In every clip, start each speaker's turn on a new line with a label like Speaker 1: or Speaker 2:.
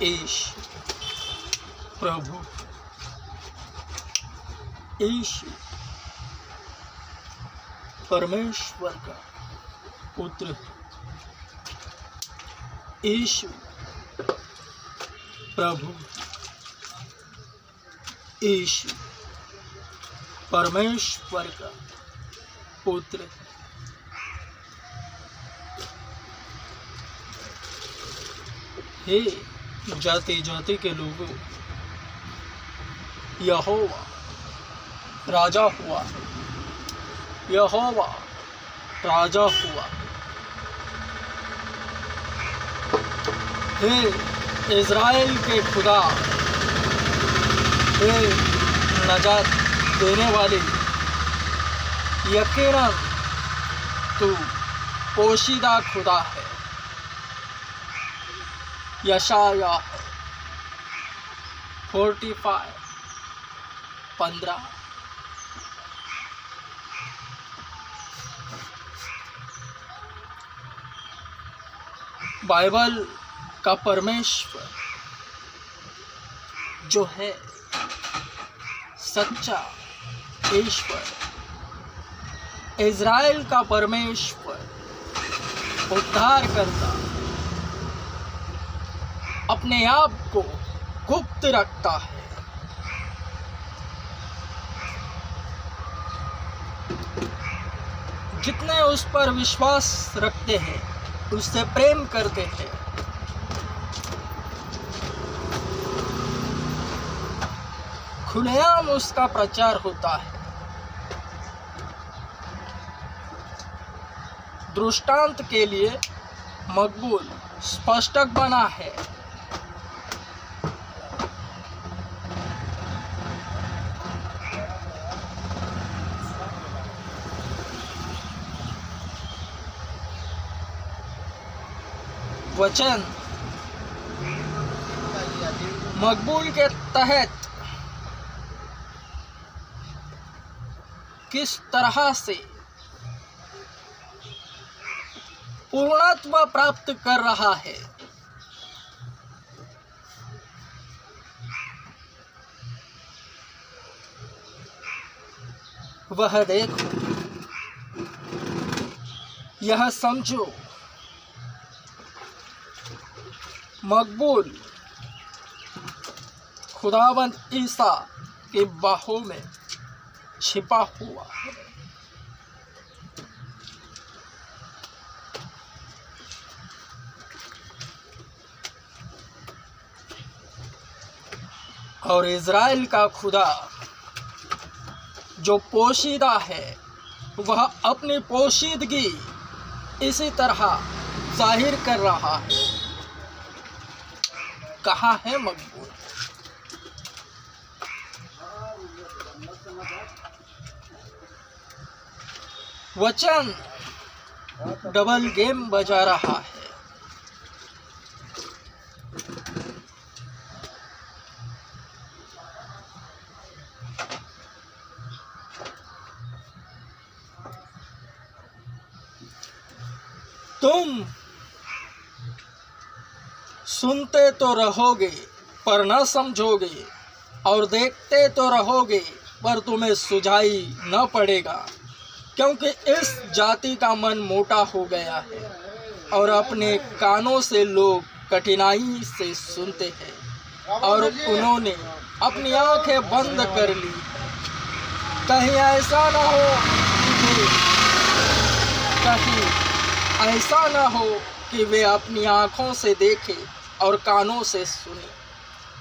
Speaker 1: ईश प्रभु, ईश परमेश्वर का पुत्र, ईश प्रभु, ईश परमेश्वर का पुत्र। हे जाति जाति के लोगों, यहोवा राजा हुआ, यहोवा राजा हुआ। हे इज़राइल के खुदा, हे नजात देने वाले, यकीनन तू पोशीदा खुदा है। यशाया 45:15। बाइबल का परमेश्वर जो है सच्चा ईश्वर, इज़राइल का परमेश्वर उद्धार करता, अपने आप को गुप्त रखता है। जितने उस पर विश्वास रखते हैं, उससे प्रेम करते हैं, खुलेआम उसका प्रचार होता है। दृष्टांत के लिए मकबूल स्पष्टक बना है। वचन मकबूल के तहत किस तरह से पूर्णत्व प्राप्त कर रहा है, वह देखो, यह समझो। मकबूल खुदावंद ईसा के बाहों में छिपा हुआ है। और इज़राइल का खुदा जो पोशीदा है, वह अपनी पोशीदगी इसी तरह जाहिर कर रहा है। कहाँ है मकबूल? वचन डबल गेम बजा रहा है। तुम सुनते तो रहोगे पर न समझोगे, और देखते तो रहोगे पर तुम्हें सुझाई न पड़ेगा, क्योंकि इस जाति का मन मोटा हो गया है और अपने कानों से लोग कठिनाई से सुनते हैं और उन्होंने अपनी आंखें बंद कर ली। कहीं ऐसा ना हो कि वे अपनी आंखों से देखें और कानों से सुने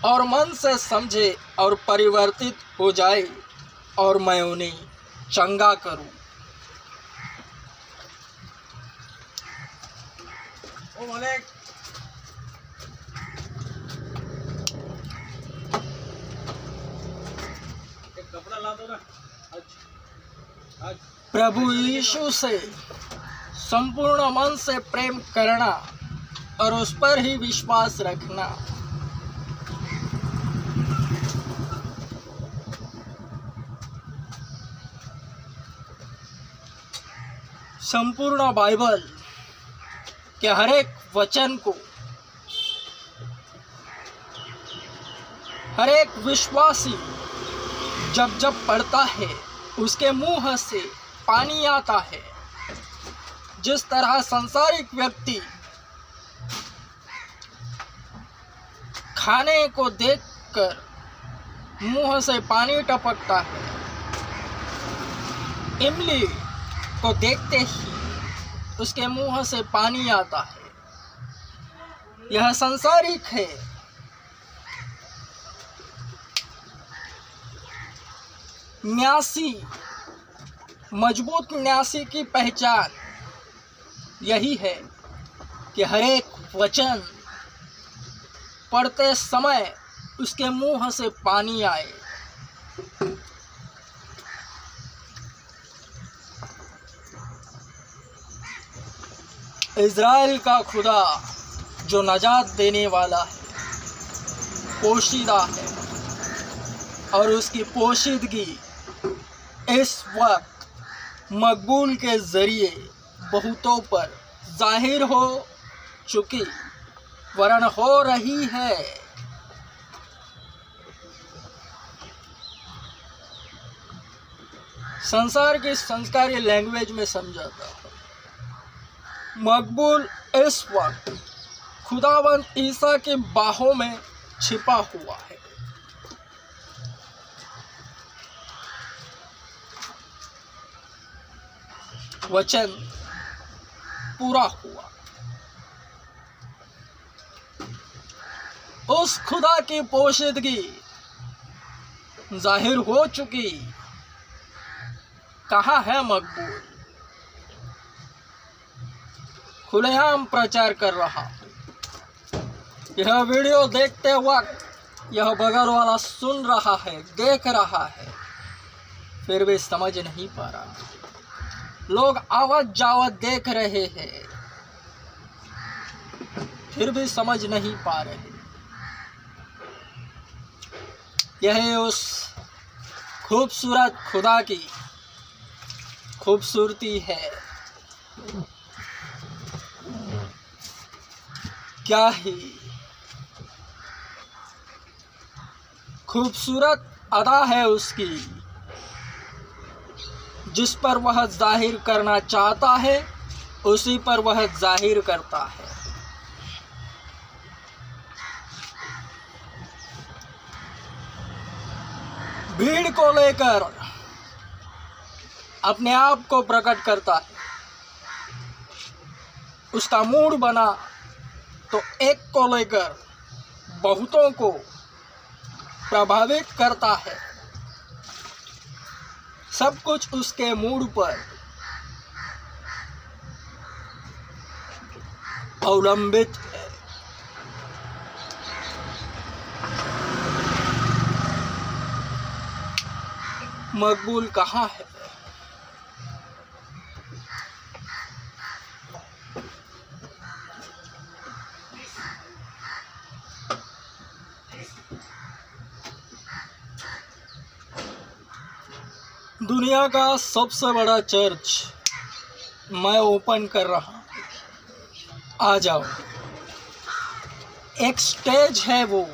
Speaker 1: और मन से समझे और परिवर्तित हो जाए, और मैं उन्हें चंगा करूं। प्रभु यीशु से संपूर्ण मन से प्रेम करना और उस पर ही विश्वास रखना। संपूर्ण बाइबल के हर एक वचन को हर एक विश्वासी जब जब पढ़ता है उसके मुंह से पानी आता है। जिस तरह सांसारिक व्यक्ति खाने को देखकर मुंह से पानी टपकता है, इमली को देखते ही उसके मुंह से पानी आता है। यह सांसारिक है। न्यासी, मजबूत न्यासी की पहचान यही है कि हर एक वचन पढ़ते समय उसके मुंह से पानी आए। इज़राइल का खुदा जो नजात देने वाला है, पोशीदा है, और उसकी पोशीदगी इस वक्त मकबूल के ज़रिए बहुतों पर जाहिर हो चुकी वरन हो रही है। संसार की संस्कारी लैंग्वेज में समझाता हूँ। मकबूल इस वक्त खुदावंद ईसा की बाहों में छिपा हुआ है। वचन पूरा हुआ। उस खुदा की पोशीदगी जाहिर हो चुकी। कहाँ है मकबूल? खुलेआम प्रचार कर रहा हूँ। यह वीडियो देखते वक्त यह बगल वाला सुन रहा है, देख रहा है, फिर भी समझ नहीं पा रहा। लोग आवत जावत देख रहे हैं, फिर भी समझ नहीं पा रहे। यह उस खूबसूरत खुदा की खूबसूरती है। क्या ही खूबसूरत अदा है उसकी, जिस पर वह जाहिर करना चाहता है उसी पर वह जाहिर करता है। भीड़ को लेकर अपने आप को प्रकट करता है। उसका मूड बना तो एक को लेकर बहुतों को प्रभावित करता है। सब कुछ उसके मूड पर अवलंबित है। मकबूल कहाँ है? दुनिया का सबसे बड़ा चर्च मैं ओपन कर रहा हूँ, आ जाओ। एक स्टेज है वो,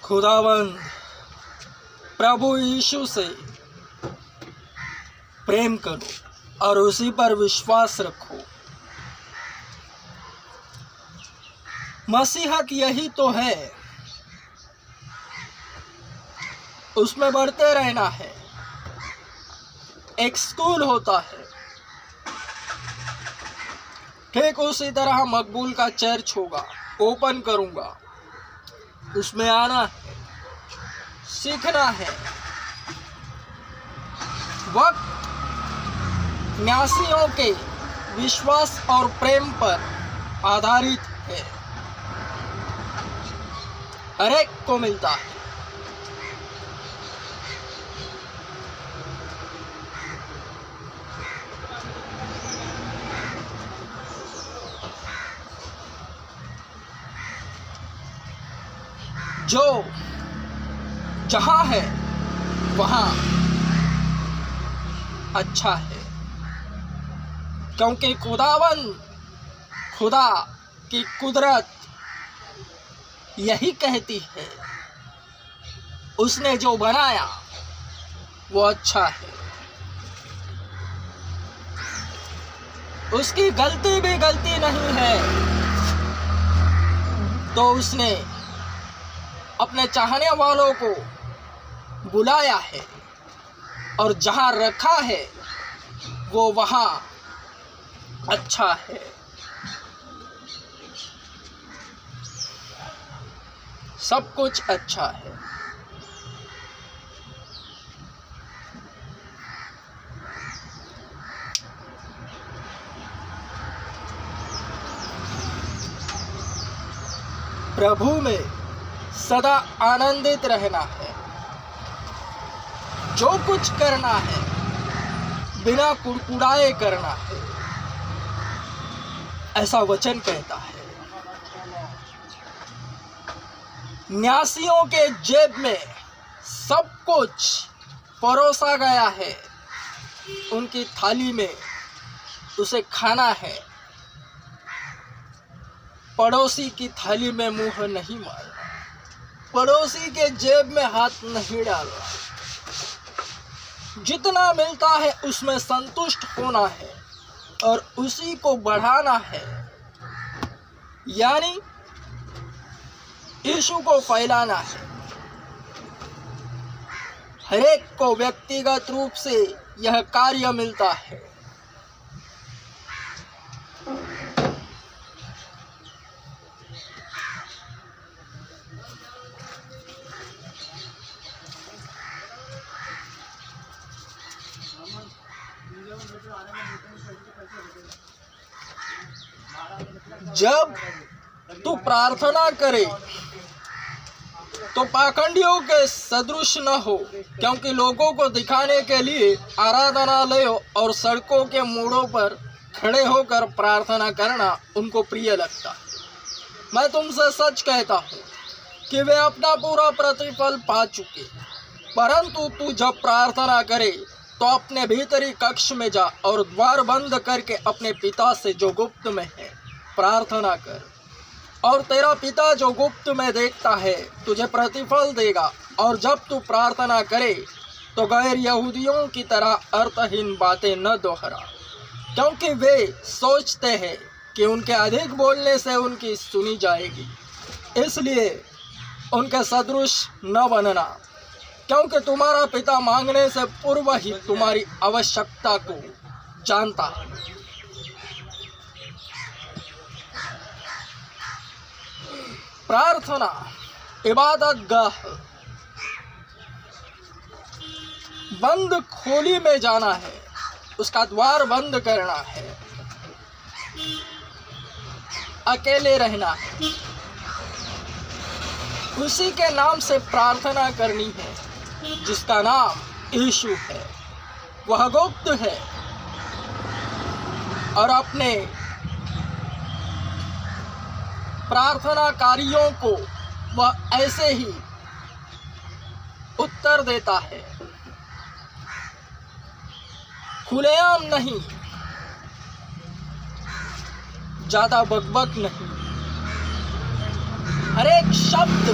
Speaker 1: खुदावंद प्रभु यीशु से प्रेम करो और उसी पर विश्वास रखो। मसीहत यही तो है, उसमें बढ़ते रहना है। एक स्कूल होता है, ठीक उसी तरह मकबूल का चर्च होगा, ओपन करूंगा। उसमें आना है, सीखना है। वक्त न्यासियों के विश्वास और प्रेम पर आधारित है। हर एक को मिलता है। जो जहाँ है वहाँ अच्छा है, क्योंकि खुदा की कुदरत यही कहती है, उसने जो बनाया वो अच्छा है। उसकी गलती भी गलती नहीं है, तो उसने अपने चाहने वालों को बुलाया है और जहाँ रखा है वो वहाँ अच्छा है। सब कुछ अच्छा है। प्रभु में सदा आनंदित रहना है। जो कुछ करना है बिना कुड़कुड़ाए करना है, ऐसा वचन कहता है। न्यासियों के जेब में सब कुछ परोसा गया है, उनकी थाली में उसे खाना है। पड़ोसी की थाली में मुंह नहीं मारना, पड़ोसी के जेब में हाथ नहीं डालना। जितना मिलता है उसमें संतुष्ट होना है और उसी को बढ़ाना है, यानी यीशु को फैलाना है। हरेक को व्यक्तिगत रूप से यह कार्य मिलता है। जब तू प्रार्थना करे तो पाखंडियों के सदृश न हो, क्योंकि लोगों को दिखाने के लिए आराधनालयों और सड़कों के मोड़ों पर खड़े होकर प्रार्थना करना उनको प्रिय लगता है। मैं तुमसे सच कहता हूँ कि वे अपना पूरा प्रतिफल पा चुके। परंतु तू जब प्रार्थना करे तो अपने भीतरी कक्ष में जा और द्वार बंद करके अपने पिता से जो गुप्त में है प्रार्थना कर, और तेरा पिता जो गुप्त में देखता है तुझे प्रतिफल देगा। और जब तू प्रार्थना करे तो गैर यहूदियों की तरह अर्थहीन बातें न दोहरा, क्योंकि वे सोचते हैं कि उनके अधिक बोलने से उनकी सुनी जाएगी। इसलिए उनके सदृश न बनना, क्योंकि तुम्हारा पिता मांगने से पूर्व ही तुम्हारी आवश्यकता को जानता है। प्रार्थना इबादत गाह बंद खोली में जाना है, उसका द्वार बंद करना है, अकेले रहना है, उसी के नाम से प्रार्थना करनी है जिसका नाम यीशु है। वह गुप्त है और अपने प्रार्थनाकारियों को वह ऐसे ही उत्तर देता है, खुलेआम नहीं, ज्यादा बकबक नहीं। हर एक शब्द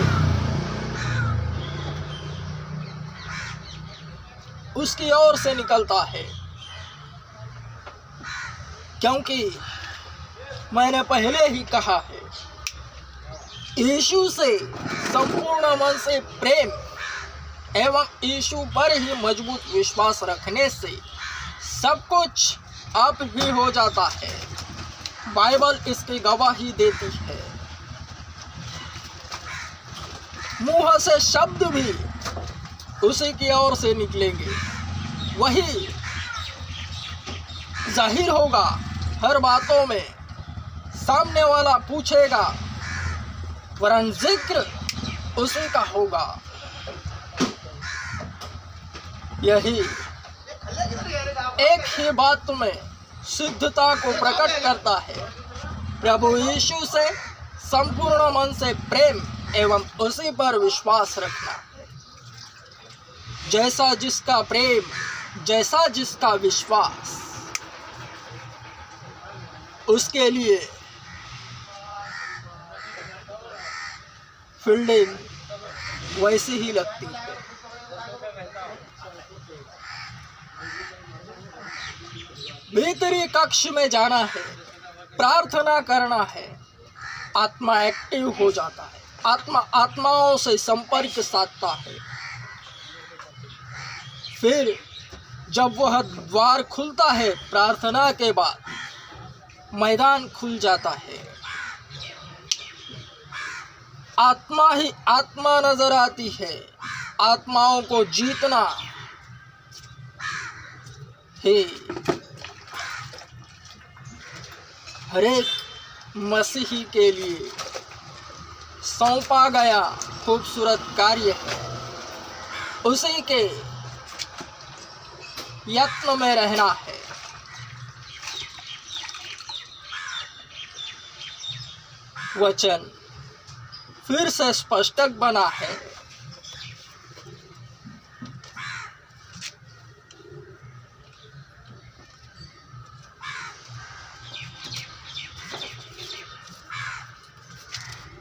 Speaker 1: उसकी ओर से निकलता है, क्योंकि मैंने पहले ही कहा है, यीशु से संपूर्ण मन से प्रेम एवं यीशु पर ही मजबूत विश्वास रखने से सब कुछ आप ही हो जाता है। बाइबल इसकी गवाही देती है। मुंह से शब्द भी उसी की ओर से निकलेंगे, वही जाहिर होगा हर बातों में। सामने वाला पूछेगा वरन जिक्र उसी का होगा। यही एक ही बात में सिद्धता को प्रकट करता है, प्रभु यीशु से संपूर्ण मन से प्रेम एवं उसी पर विश्वास रखना। जैसा जिसका प्रेम, जैसा जिसका विश्वास, उसके लिए फील्डिंग वैसी ही लगती है। भीतरी कक्ष में जाना है, प्रार्थना करना है, आत्मा एक्टिव हो जाता है, आत्मा आत्माओं से संपर्क साधता है। फिर जब वह द्वार खुलता है, प्रार्थना के बाद मैदान खुल जाता है। आत्मा ही आत्मा नजर आती है। आत्माओं को जीतना है हर एक मसीही के लिए सौंपा गया खूबसूरत कार्य है। उसी के यत्न में रहना है। वचन फिर से स्पष्ट बना है।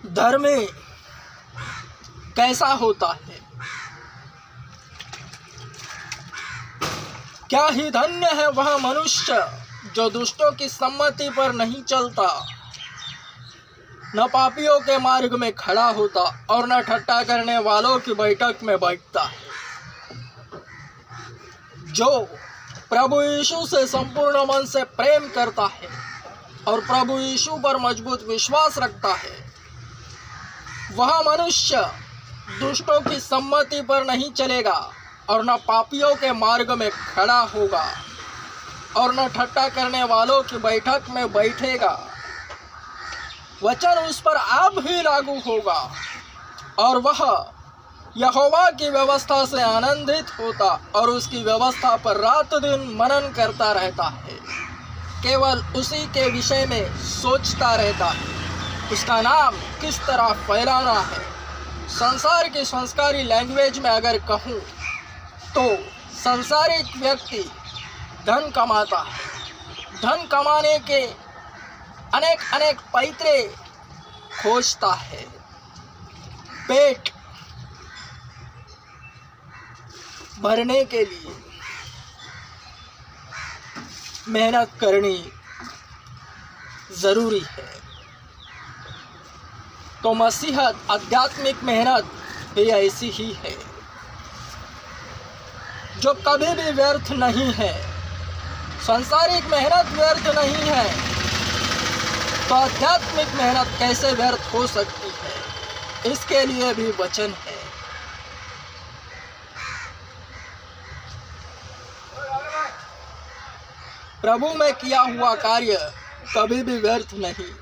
Speaker 1: धर्मी कैसा होता है? क्या ही धन्य है वह मनुष्य जो दुष्टों की सम्मति पर नहीं चलता, न पापियों के मार्ग में खड़ा होता और न ठट्टा करने वालों की बैठक में बैठता। जो प्रभु यीशु से संपूर्ण मन से प्रेम करता है और प्रभु यीशु पर मजबूत विश्वास रखता है, वह मनुष्य दुष्टों की सम्मति पर नहीं चलेगा और न पापियों के मार्ग में खड़ा होगा और न ठट्टा करने वालों की बैठक में बैठेगा। वचन उस पर अब ही लागू होगा और वह यहोवा की व्यवस्था से आनंदित होता और उसकी व्यवस्था पर रात दिन मनन करता रहता है। केवल उसी के विषय में सोचता रहता है। उसका नाम किस तरह फैलाना है। संसार की संस्कारी लैंग्वेज में अगर कहूँ तो संसारिक व्यक्ति धन कमाता है। धन कमाने के अनेक पैतरे खोजता है। पेट भरने के लिए मेहनत करनी जरूरी है। तो मसीहत, आध्यात्मिक मेहनत भी ऐसी ही है जो कभी भी व्यर्थ नहीं है। सांसारिक मेहनत व्यर्थ नहीं है, तो आध्यात्मिक मेहनत कैसे व्यर्थ हो सकती है? इसके लिए भी वचन है। प्रभु में किया हुआ कार्य कभी भी व्यर्थ नहीं।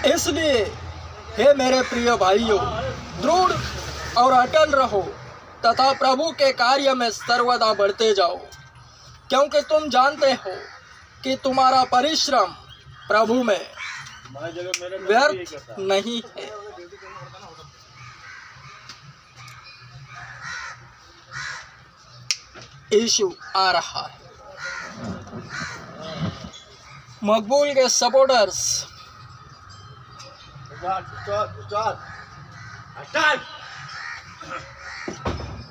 Speaker 1: इसलिए हे मेरे प्रिय भाइयों, दृढ़ और अटल रहो तथा प्रभु के कार्य में सर्वदा बढ़ते जाओ, क्योंकि तुम जानते हो कि तुम्हारा परिश्रम प्रभु में व्यर्थ नहीं है। यीशु आ रहा है। मकबूल के सपोर्टर्स,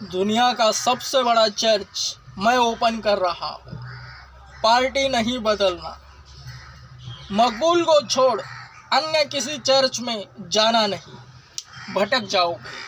Speaker 1: दुनिया का सबसे बड़ा चर्च मैं ओपन कर रहा हूँ। पार्टी नहीं बदलना। मकबूल को छोड़ अन्य किसी चर्च में जाना नहीं, भटक जाओगे।